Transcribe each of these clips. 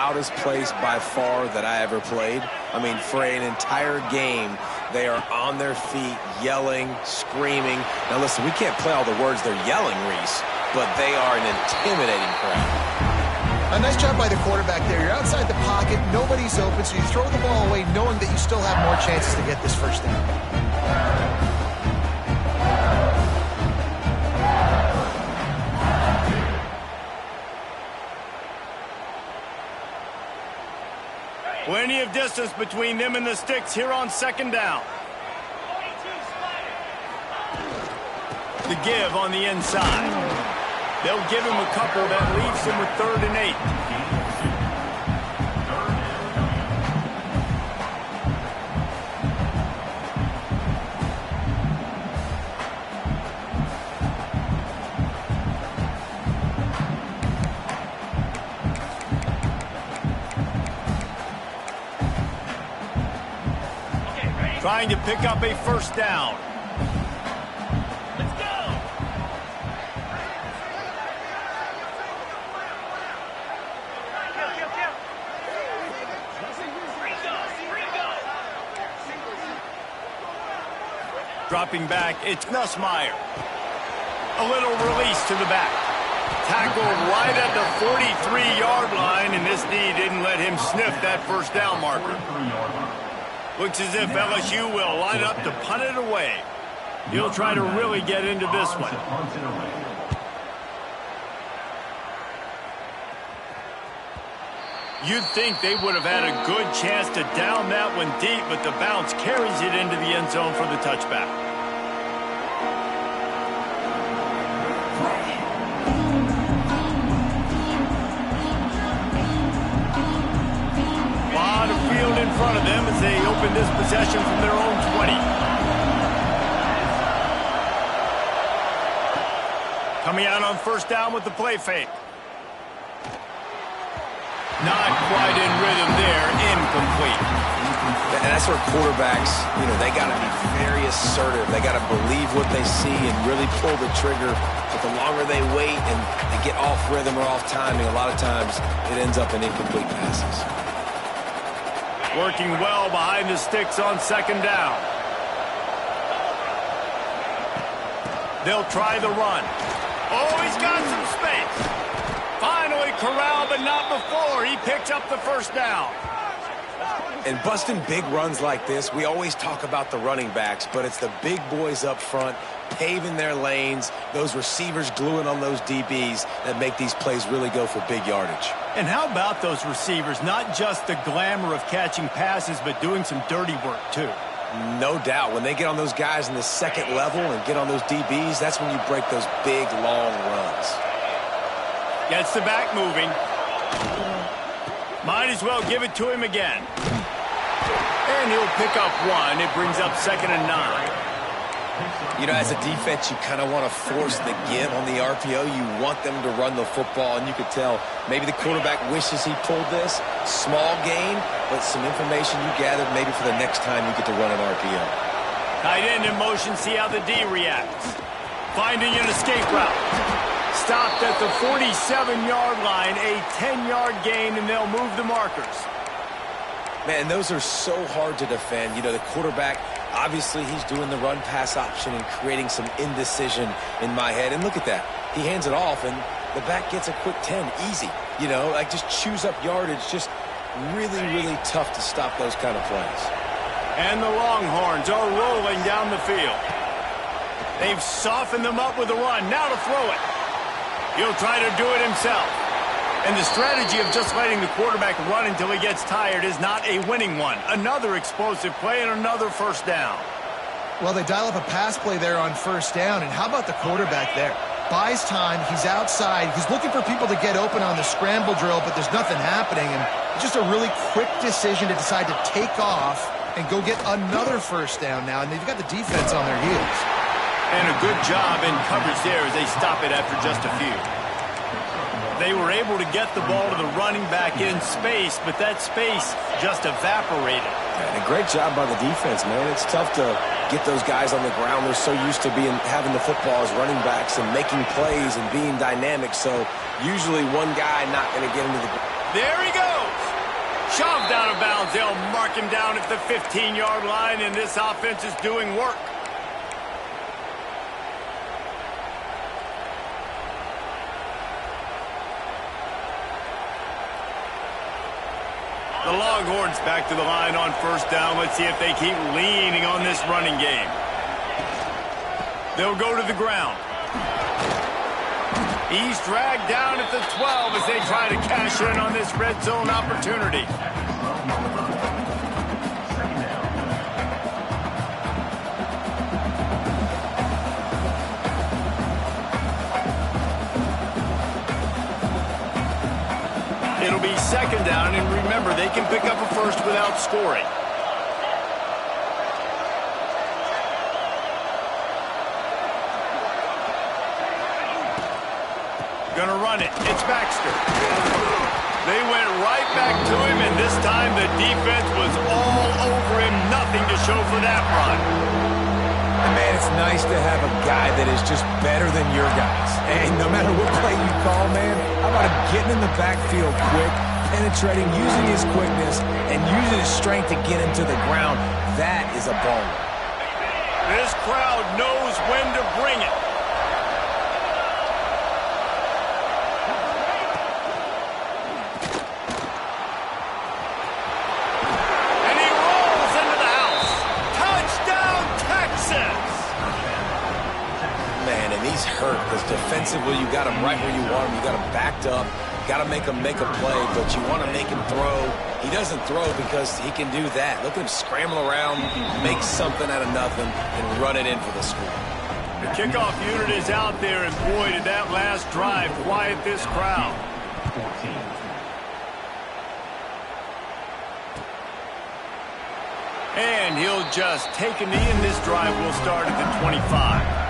loudest place by far that I ever played. I mean, for an entire game, they are on their feet, yelling, screaming. Now, listen, we can't play all the words they're yelling, Reese, but they are an intimidating crowd. A nice job by the quarterback there. You're outside the pocket, nobody's open, so you throw the ball away knowing that you still have more chances to get this first down. Plenty of distance between them and the sticks here on second down. The give on the inside. They'll give him a couple that leaves him with 3rd and 8. Trying to pick up a first down. Let's go. Dropping back, it's Nussmeier. A little release to the back. Tackled right at the 43-yard line, and this D didn't let him sniff that first down marker. Looks as if LSU will line up to punt it away. He'll try to really get into this one. You'd think they would have had a good chance to down that one deep, but the bounce carries it into the end zone for the touchback. In front of them as they open this possession from their own 20. Coming out on first down with the play fake. Not quite in rhythm there, incomplete. And that's where quarterbacks, they got to be very assertive. They got to believe what they see and really pull the trigger. But the longer they wait and they get off rhythm or off timing, a lot of times it ends up in incomplete passes. Working well behind the sticks on second down. They'll try the run. Oh, he's got some space. Finally corralled, but not before. He picks up the first down. And busting big runs like this, we always talk about the running backs, but it's the big boys up front, paving their lanes, those receivers gluing on those DBs that make these plays really go for big yardage. And how about those receivers? Not just the glamour of catching passes, but doing some dirty work, too. No doubt. When they get on those guys in the second level and get on those DBs, that's when you break those big, long runs. Gets the back moving. Might as well give it to him again. And he'll pick up one. It brings up 2nd and 9. As a defense, you kind of want to force the give on the RPO. You want them to run the football, and you could tell maybe the quarterback wishes he pulled this. Small gain, but some information you gathered maybe for the next time you get to run an RPO. Tight end in motion, see how the D reacts. Finding an escape route. Stopped at the 47-yard line, a 10-yard gain, and they'll move the markers. Man, those are so hard to defend. The quarterback, obviously he's doing the run-pass option and creating some indecision in my head. And look at that. He hands it off, and the back gets a quick 10. Easy. Just chews up yardage. Just really, really tough to stop those kind of plays. And the Longhorns are rolling down the field. They've softened them up with a run. Now to throw it. He'll try to do it himself. And the strategy of just letting the quarterback run until he gets tired is not a winning one. Another explosive play and another first down. Well, they dial up a pass play there on first down, and how about the quarterback there? Buys time, he's outside, he's looking for people to get open on the scramble drill, but there's nothing happening, and it's just a really quick decision to decide to take off and go get another first down now, and they've got the defense on their heels. And a good job in coverage there as they stop it after just a few. They were able to get the ball to the running back in space, but that space just evaporated. And a great job by the defense, man. It's tough to get those guys on the ground. They're so used to having the football as running backs and making plays and being dynamic. So usually one guy not going to get into the... There he goes. downs. They'll mark him down at the 15-yard line, and this offense is doing work. The Longhorns back to the line on first down. Let's see if they keep leaning on this running game. They'll go to the ground. He's dragged down at the 12 as they try to cash in on this red zone opportunity. It'll be second down, and remember, they can pick up a first without scoring. Gonna run it. It's Baxter. They went right back to him, and this time the defense was all over him. Nothing to show for that run. And man, it's nice to have a guy that is just better than your guys. And no matter what play you call, man, how about him getting in the backfield quick, penetrating, using his quickness, and using his strength to get him to the ground. That is a ball. This crowd knows when to bring it. Hurt because defensively you got him right where you want him. You got him backed up. Got to make him make a play, but you want to make him throw. He doesn't throw because he can do that. Look at him scramble around, make something out of nothing, and run it in for the score. The kickoff unit is out there, and boy, did that last drive quiet this crowd. And he'll just take a knee, and this drive will start at the 25.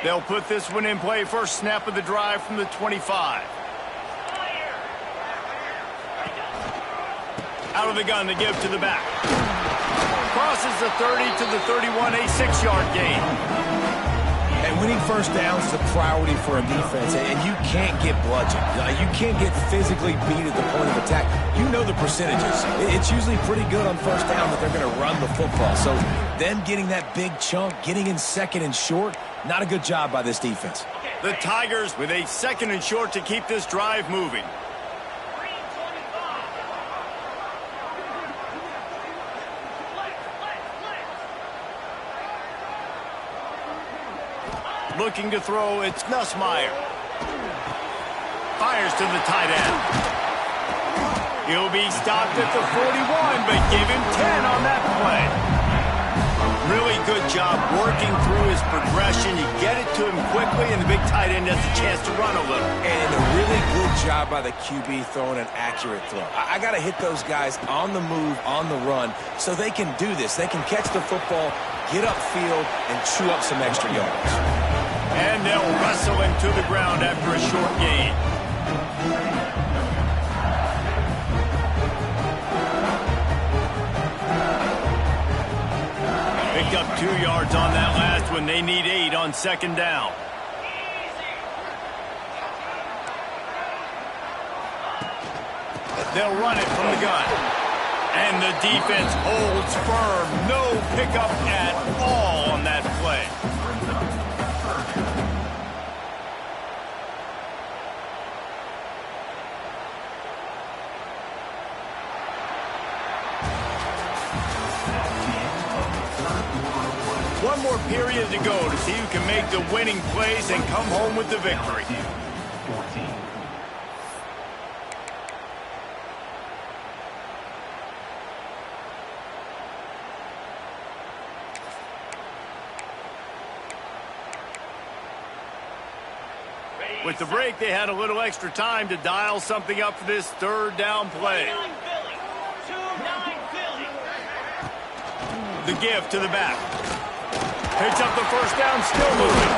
They'll put this one in play. First snap of the drive from the 25. Out of the gun to give to the back. Crosses the 30 to the 31, a 6-yard gain. And winning first downs is a priority for a defense, and you can't get bludgeoned. You can't get physically beat at the point of attack. You know the percentages. It's usually pretty good on first down that they're going to run the football. So them getting that big chunk, getting in second and short, not a good job by this defense. The Tigers with a second and short to keep this drive moving. Looking to throw, it's Nussmeier. Fires to the tight end. He'll be stopped at the 41, but give him 10 on that play. Really good job working through his progression. You get it to him quickly, and the big tight end has a chance to run a little. And a really good job by the QB throwing an accurate throw. I got to hit those guys on the move, on the run, so they can do this. They can catch the football, get upfield, and chew up some extra yards. And they'll wrestle him to the ground after a short gain. Picked up 2 yards on that last one. They need 8 on second down. They'll run it from the gun. And the defense holds firm. No pickup at all on that play. One more period to go to see who can make the winning plays and come home with the victory. With the break, they had a little extra time to dial something up for this third down play. The give to the back. Picks up the first down, still moving.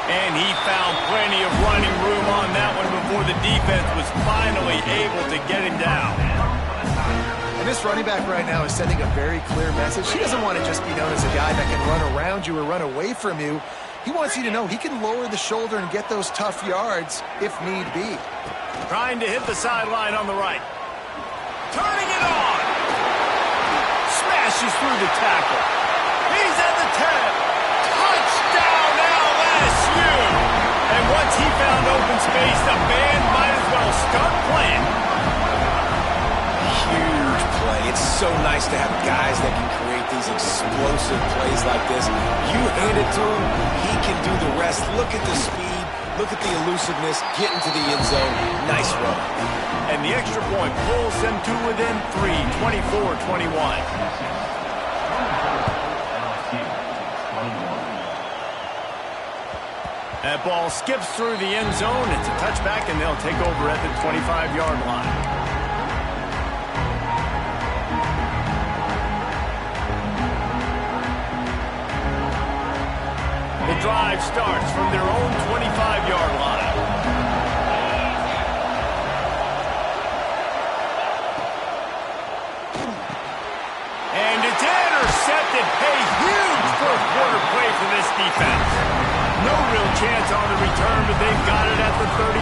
And he found plenty of running room on that one before the defense was finally able to get him down. And this running back right now is sending a very clear message. He doesn't want to just be known as a guy that can run around you or run away from you. He wants you to know he can lower the shoulder and get those tough yards if need be. Trying to hit the sideline on the right. Turning it on. Smashes through the tackle. He's at the 10. Touchdown LSU. And once he found open space, the band might as well start playing. Huge play. It's so nice to have guys that can create these explosive plays like this. You hand it to him, he can do the rest. Look at the speed. Look at the elusiveness. Get into the end zone. Nice run. And the extra point pulls them to within 3, 24-21. That ball skips through the end zone. It's a touchback, and they'll take over at the 25-yard line. The drive starts from their own 25-yard line. And it's intercepted. A huge fourth-quarter play for this defense. No real chance on the return, but they've got it at the 34.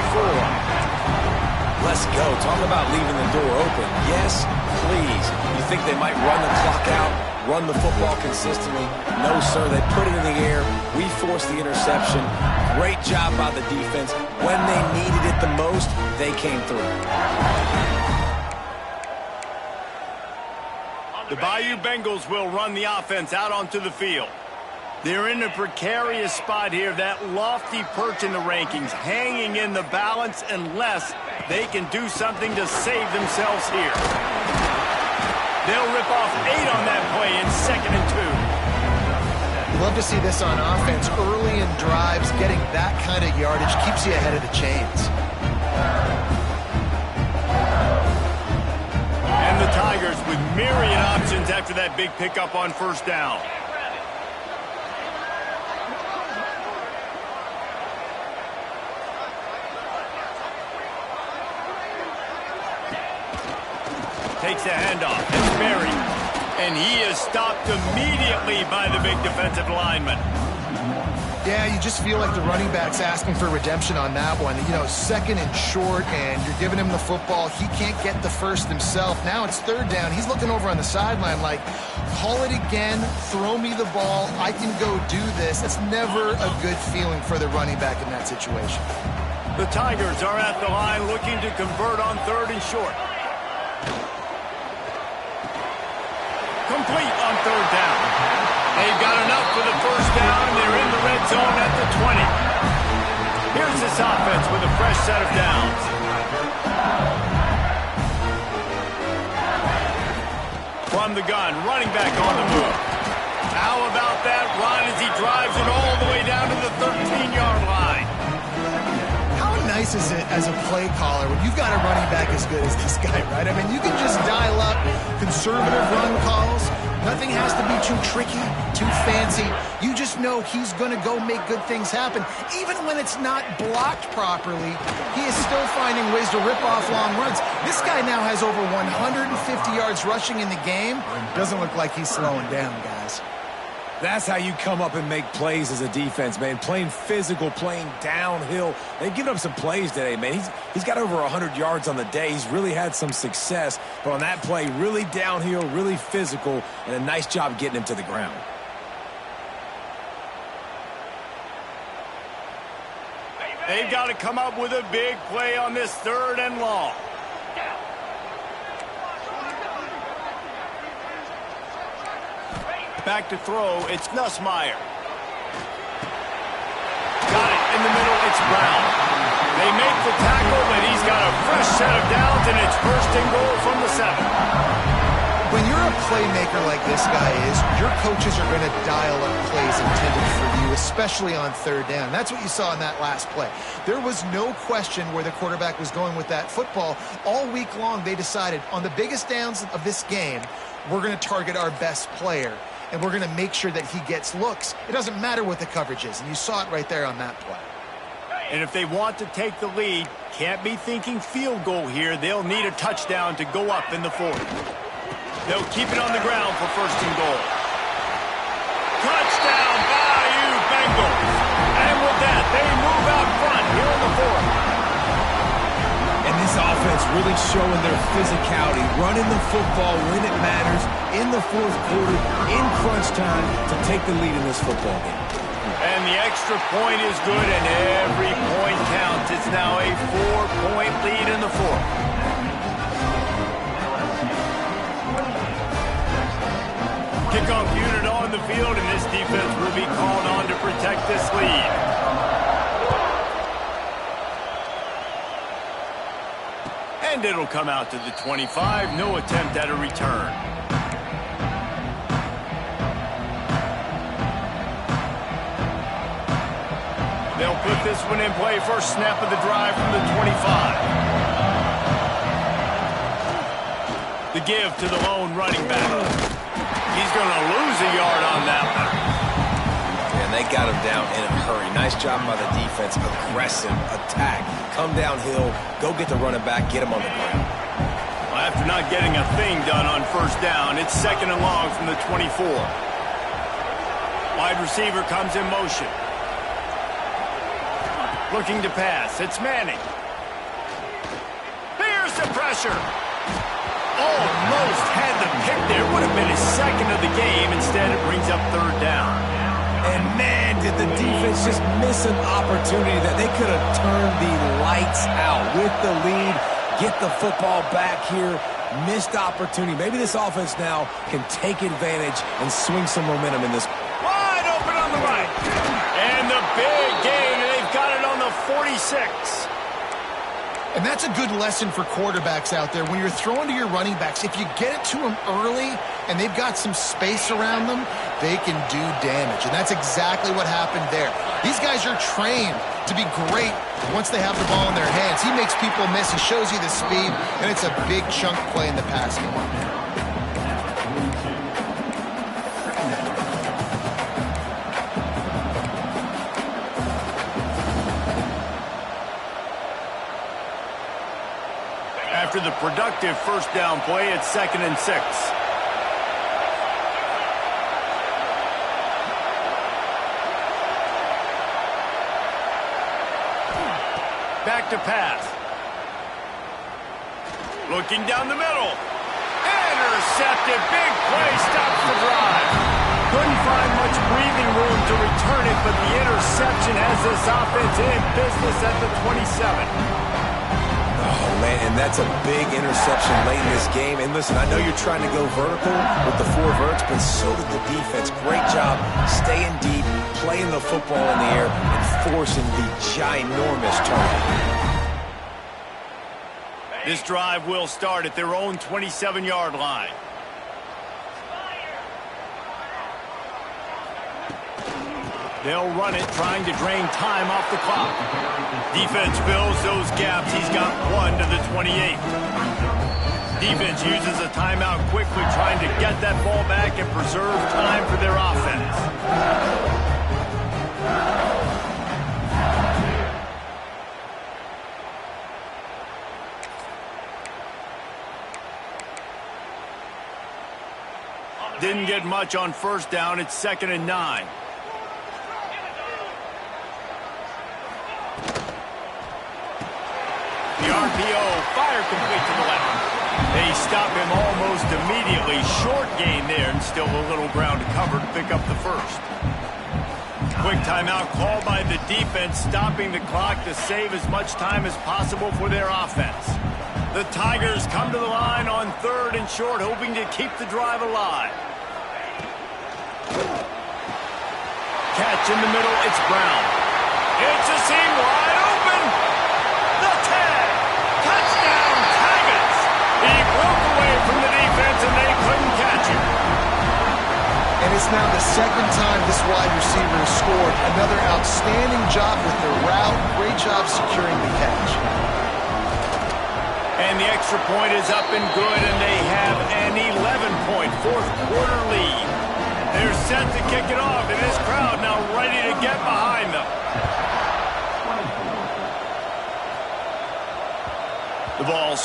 Let's go. Talk about leaving the door open. Yes, please. You think they might run the clock out, run the football consistently? No, sir. They put it in the air. We forced the interception. Great job by the defense. When they needed it the most, they came through. The Bayou Bengals will run the offense out onto the field. They're in a precarious spot here, that lofty perch in the rankings, hanging in the balance unless they can do something to save themselves here. They'll rip off 8 on that play in 2nd and 2. You love to see this on offense. Early in drives, getting that kind of yardage keeps you ahead of the chains. And the Tigers with myriad options after that big pickup on first down. Takes a handoff. It's buried. And he is stopped immediately by the big defensive lineman. Yeah, you just feel like the running back's asking for redemption on that one. You know, 2nd and short, and you're giving him the football. He can't get the first himself. Now it's 3rd down. He's looking over on the sideline like, call it again, throw me the ball, I can go do this. It's never a good feeling for the running back in that situation. The Tigers are at the line looking to convert on 3rd and short. Complete on 3rd down. They've got enough for the first down, and they're in the red zone at the 20. Here's this offense with a fresh set of downs. From the gun, running back on the move. How about that run as he drives it all the way down to the 13-yard line? How nice is it as a play caller when you've got a running back as good as this guy, right? I mean, you can just dial up conservative run calls. Nothing has to be too tricky, too fancy. You just know he's going to go make good things happen. Even when it's not blocked properly, he is still finding ways to rip off long runs. This guy now has over 150 yards rushing in the game. Doesn't look like he's slowing down, guys. That's how you come up and make plays as a defense, man. Playing physical, playing downhill. They've given up some plays today, man. He's got over 100 yards on the day. He's really had some success. But on that play, really downhill, really physical, and a nice job getting him to the ground. They've got to come up with a big play on this 3rd and long. Back to throw, it's Nussmeier. Got it in the middle, it's Brown. They make the tackle, but he's got a fresh set of downs, and it's 1st and goal from the 7. When you're a playmaker like this guy is, your coaches are going to dial up plays intended for you, especially on 3rd down. That's what you saw in that last play. There was no question where the quarterback was going with that football. All week long, they decided on the biggest downs of this game, we're going to target our best player, and we're going to make sure that he gets looks. It doesn't matter what the coverage is, and you saw it right there on that play. And if they want to take the lead, can't be thinking field goal here. They'll need a touchdown to go up in the 4th. They'll keep it on the ground for first and goal. Touchdown, Bayou Bengals. And with that, they move out front here in the fourth. And this offense really showing their physicality, running the football when it matters, in the fourth quarter, in crunch time, to take the lead in this football game. And the extra point is good, and every point counts. It's now a 4-point lead in the fourth. Kickoff unit on the field, and this defense will be called on to protect this lead. And it'll come out to the 25. No attempt at a return. They'll put this one in play. First snap of the drive from the 25. The give to the lone running back. He's going to lose a yard on that one. And they got him down in a hurry. Nice job by the defense. Aggressive attack. Come downhill. Go get the running back. Get him on the ground. Well, after not getting a thing done on first down, it's second and long from the 24. Wide receiver comes in motion. Looking to pass. It's Manning. Here's the pressure. Almost had the pick there. Would have been his second of the game. Instead, it brings up third down. And man, did the defense just miss an opportunity that they could have turned the lights out with the lead, get the football back here. Missed opportunity. Maybe this offense now can take advantage and swing some momentum in this. Wide open on the right. And the big gain, and they've got it on the 46. And that's a good lesson for quarterbacks out there. When you're throwing to your running backs, if you get it to them early and they've got some space around them, they can do damage. And that's exactly what happened there. These guys are trained to be great once they have the ball in their hands. He makes people miss. He shows you the speed, and it's a big chunk play in the pass game. After the productive first down play, it's 2nd and 6. Back to pass. Looking down the middle. Intercepted. Big play. Stops the drive. Couldn't find much breathing room to return it, but the interception has this offense in business at the 27. Oh, man, and that's a big interception late in this game. And listen, I know you're trying to go vertical with the 4 verts, but so did the defense. Great job staying deep, playing the football in the air, and forcing the ginormous turnover. This drive will start at their own 27-yard line. They'll run it, trying to drain time off the clock. Defense fills those gaps. He's got 1 to the 28. Defense uses a timeout quickly, trying to get that ball back and preserve time for their offense. Didn't get much on first down. It's 2nd and 9. The RPO, fire complete to the left. They stop him almost immediately. Short gain there, and still a little ground to cover to pick up the first. Quick timeout called by the defense, stopping the clock to save as much time as possible for their offense. The Tigers come to the line on 3rd and short, hoping to keep the drive alive. Catch in the middle, it's Brown. It's a seam wide open. The tag. Touchdown, Tigers. He broke away from the defense, and they couldn't catch him. And it's now the 2nd time this wide receiver has scored. Another outstanding job with the route. Great job securing the catch. And the extra point is up and good, and they have an 11-point fourth-quarter lead. They're set to kick it off, and this crowd now ready to get behind them. The ball